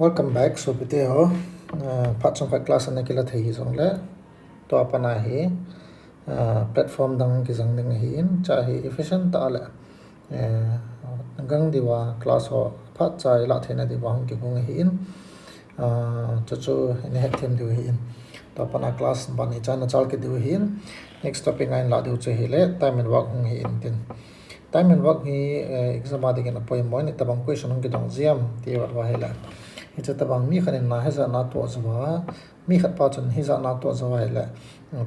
Welcome back. So bite ho part song class an kila thei hi song le to apana hi platform dang ki jang ding hi in cha hi efficient ta le gang diwa class ho phat chai la thena diwa hong ki hong hi in chu chu ne het them du hi in to apana class ban hi chan chal ki du hi in next topic nine la du che hi le time and work hong hi in tin time and work hi exam adi kan poem moi ni tabang question hong ki dong jiam ti wa hi la it's tabang mi khanin na heza na to zawa mi khat pa chun heza na to zawa le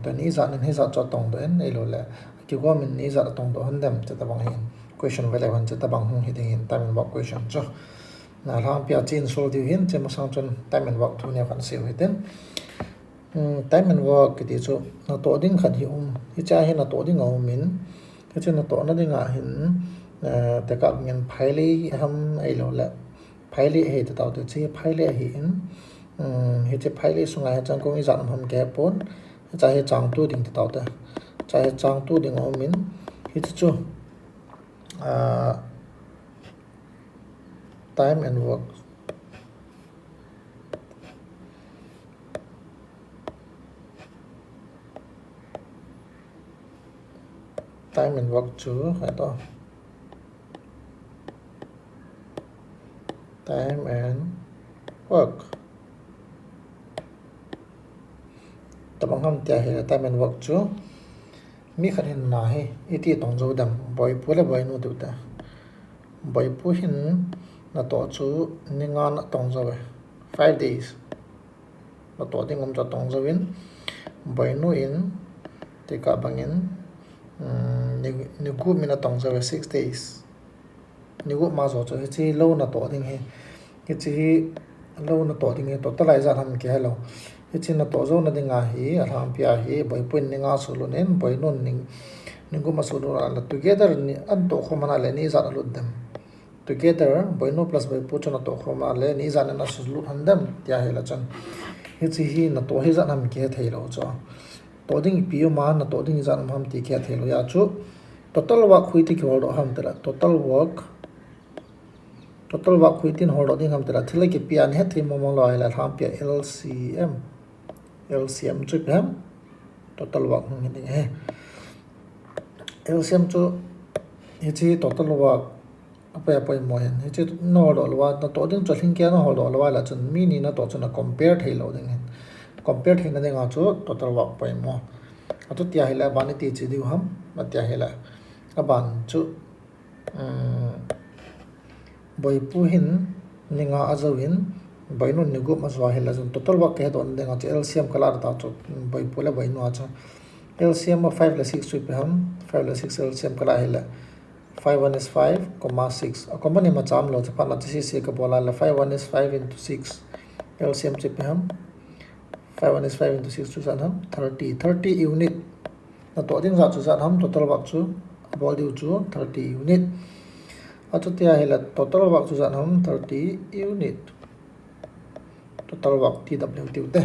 to ni za nin heza cho tong do en elo le ki go min ni za tong do handam che tabang hin question vele han che tabang hung hiding in time and work question cho na lam pia chin sol di hin che ma sang chun time and work thu ne kan se hiten time and work ki chu na to ding khat hi hi cha hin na to ding au min ke chen na to na ding a hin te ka ngen phaili ham elo le phaili he ta tau che phaili hi in he che phaili sunga he chang ko i zan ham ke pon cha he chang tu ding ta tau ta cha he chang tu ding au min hi chu time and work time and work chu hay to time and work tabang ham tia he time and work chu mi khan hin na he iti tong zo dam boy pula boy nu tu ta boy pu hin na to chu ninga na tong zo 5 days na to ding om cho tong zo in boy nu in te ka bangin ni gu mi na tong zo 6 days ni gu ma zo cho chi lo na to ding he chi lo na to ding he to ta lai za ham ke hello chi na to zo na dinga hi aram pia hi boy pun ninga sulu nen boy non ning gu ma sulu la together ni an to khomana le ni za lu dam together boy no plus boy pu chona to khoma le ni za na sulu handam tia he la chan chi hi na to he za nam ke thei lo cho to ding pi ma na to ding za nam ham ti ke thei lo ya chu total work hui ti ki hol do ham tera total work hui tin hol do ding ham tera thile ki pian he thi mo mo lo la ham pia LCM chu pem total work ni ding he LCM chu he chi total work apa mo hen he chi no do lo wa to ding cho thing ke no hol do lo wa la chun mi ni na to chuna compare thei lo ding compare thei na ding a chu total work pa mo atu tia hela bani ti chi di ham ma tia hela aban chu boy pu hin ninga azawin boy no nigu ma zwa hela jun total work ke don denga che LCM kala ta chu boy pu la boy no acha LCM of 5 la 6 chu pe ham 5 la 6 LCM kala hela 5 1 is 5 comma 6 a common ma cham lo cha na chi se ka bola la 5 1 is 5 into 6 LCM chu pe ham 5 1 is 5 into 6 chu san ham 30 unit na to ding za chu san ham total work chu bol diu chu 30 unit atu tia hela total work chu san ham 30 unit total work TW tiu te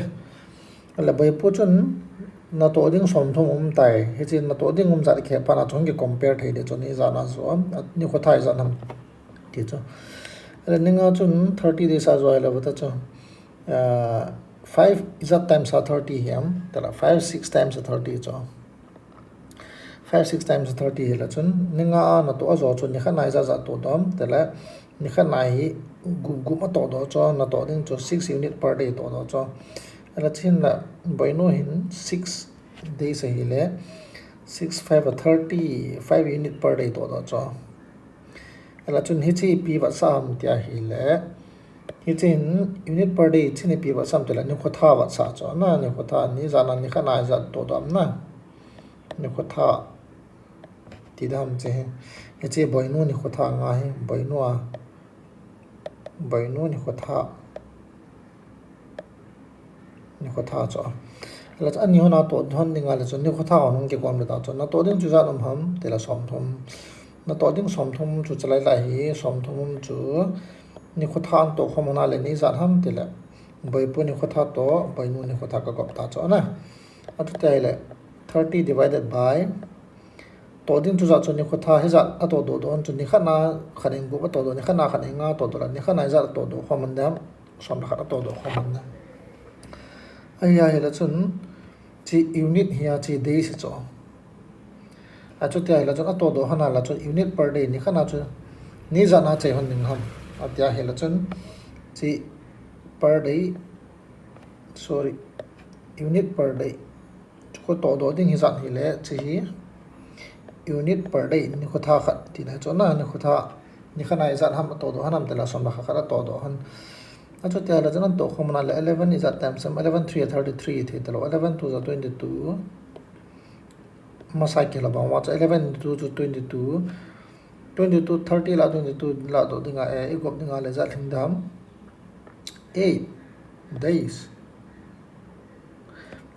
la bai pu chun na to ding som thom tai he chin na to ding za khe pa na chong ki compare thei de choni za na zo ni kho thai za nam ti cho la ninga chun 30 days a zo la bata cho 5 is at times 30 hem tala 5 6 times 30 cho 5 6 times 30 hela chun ninga na to azo chun ni khana za to dom tala ni khana hi gu ma to do cho na to ding cho 6 unit per day to do cho ala chin la boy no hin 6 days hele 6 5 30 5 unit per day to do cho ala chun hi chi pi wa sam tia hele hi chin unit per day chin pi wa sam tela ni kho tha wa sa cho na ni kho tha ni za na ni khana za to dom na ni kho tha ti dam che he che boy no ni kho tha nga he boy no ni kho tha cho la cha ni hona to dhon ninga la chon ni kho tha on ke kom ta cho na to ding chu za nam ham te la som thom na to ding som thom chu chalai la hi som thom chu ni kho tha to khomona le ni za ham te la boy pu ni kho tha to boy no ni kho tha ka kop ta cho na atu te le 30 divided by to ding chu za chon ni kho tha he za a to do don chu ni khana khaning bu ba to do ni khana khaning nga to do la ni khana za to do khomandam som la khat to do khom na ai ya hela chun chi unit hiya chi days cho a chu tia hela chun a to do hana la chun unit per day ni khana chu ni za na che hon ning ham a tia hela chun chi per day sorry unit per day ko to do ding hi zan hi le chi unit per day ni ko tha khat ti na chona ni ko tha ni khana izat ham to do hanam tela som la kha to do han a chu tia la jan to khom na le 11 is at time sam 11 3 33 thi telo 11 to 22 masai ke la ba wa 11 to 22 22 30 la 22 la do dinga e gop dinga le za thingdam 8 days.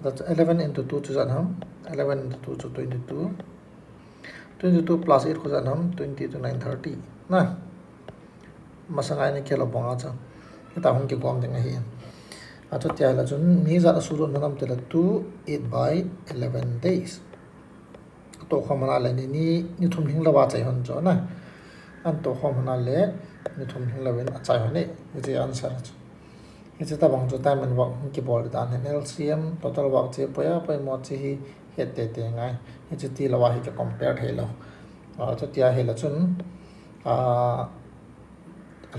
That's 11 into 2 to Zanham, 11 into 2 to 22. 22 plus 8 to Zanham, 20 to 930. Nah, masangay ni kilo bonga. Kita hong ki gom ding ahin. Ato tiya la jun ni za asuro nanam tila 2 8 by 11 days. To khomana le ni thum hing la wa chai hon jo na. An to khomana le ni thum hing la wen achai hone. Iti answer. Iti ta bang jo time and work ki bol dan LCM total work che poya pai mo chi hi het te ngai. Iti ti la wa hi ka compare thelo. Ato tiya hela chun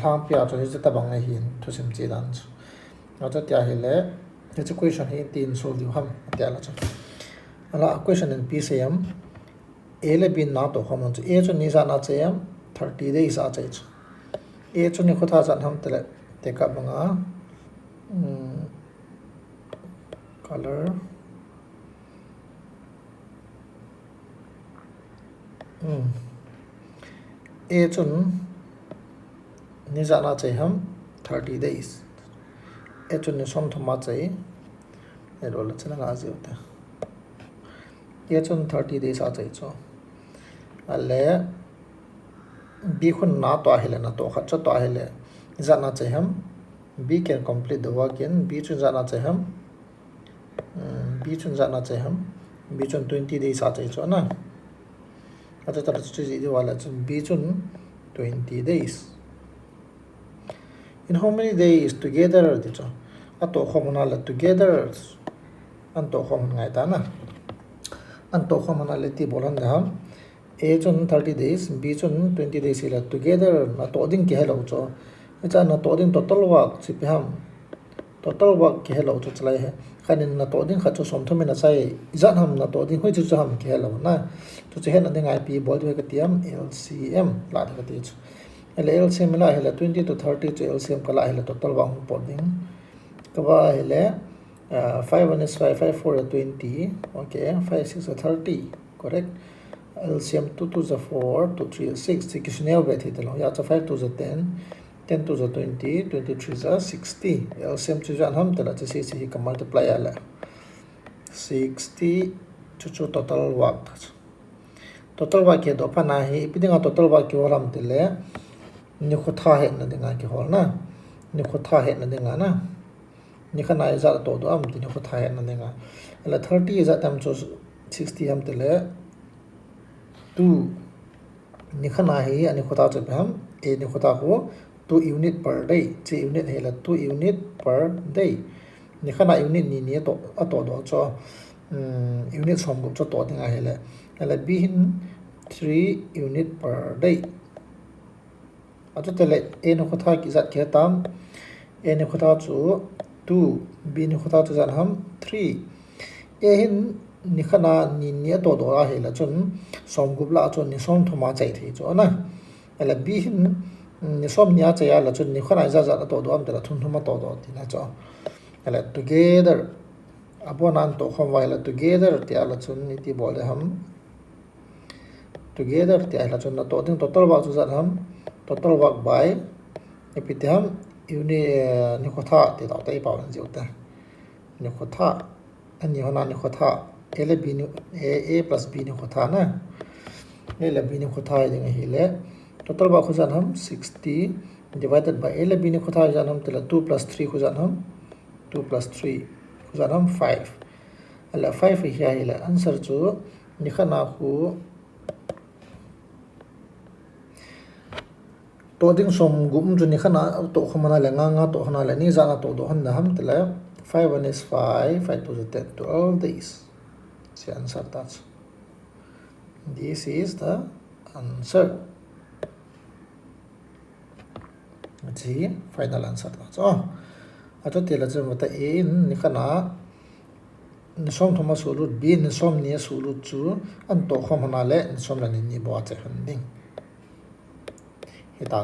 hang pia cho hi ta bang hi to sim chi dan. Ato tiya hele iti question hi tin solve di ham tiya la chun. Ala question in PCM A le bin na to khomon chu A chu ni za na che 30 days a chai chu. A chu ni khotha jan ham tele te ka banga color A chun ni za na chai ham 30 days. A chun ni som thoma chai e ro la chana ga ji uta A chun 30 days a chai chu ale B khun na to ahile na to kha cha to ahile za na chai ham B can complete the work in B chun za na chai ham B chun za na chai ham B chun 20 days a chai chu na ata ta chu ji di wala chun B chun 20 days. In how many days together di chu ato khomana la together an to khom ngai ta na an to khomana le ti bolan da ham A chun 30 days B chun 20 days ila together na to ding ke hello cho acha na to ding total work chi pe ham total work ke hello cho chlai hai khanin na to ding kha chu som thome na chai izan ham na to ding hoi chu chu ham ke hello na chu che hen ding IP bol de ka tiam LCM la de ka ti chu LCM la hela 20 to 30 to LCM kala hela total work po ding ka ba hele 5 1 is 5 5 4 20 okay 5 6 30 correct LCM 2 to the 4 to 3 6 6 kishneo be thi telo ya cha 5 to the 10 10 to the 20 23 the 60 LCM chu jan ham tela cha si ka multiply ala 60 chu total work ke do pa na hi pidinga total work ki horam tele ni kho tha he na dinga ki hol na ni kho tha he na dinga na ni khana za to do am ti ni kho tha he na dinga ala 30 is at am chu 60 am tele 2 ni khana hi ani khota chu ham A ni khota ko 2 unit per day chi unit hela 2 unit per day ni khana unit ni to ato do cho unit som go cho to dinga hela ala B hin 3 unit per day ato tele A ni khota ki zat ke tam A ni khota chu 2 B ni khota chu jan ham 3 A hin ni khana ni to do a hela chun som gup la chun ni som thoma chai thi chu na ala B hin ni som nya chai ala chun ni khana za to do am tela thun thuma to do ti na chu ala together abonan to khom wa ala together ti ala chun ni ti bol ham together ti ala chun na to ding total work chu za ham total work by epitham uni ni khotha ti da tai pa wan jiu ta ni khotha ani hona ni khotha ele b ni a plus b ni khotha na ele b ni khotha ding hi le total ba khuzan ham 60 divided by ele b ni khotha jan ham tela 2 plus 3 khuzan ham 2 plus 3 khuzan ham 5 ala 5 hi hi le answer chu ni khana khu to ding som gum chu ni khana to khomana le nga to khana le ni za na to do han na ham tele 5 1 is 5 5 2 is 10 12 days. The answer that's this is the answer. Let's see final answer that's ato tela chu mata in ni khana ni som thoma sulut b ni som ni sulut chu an to khomana le ni som la ni bo che han ding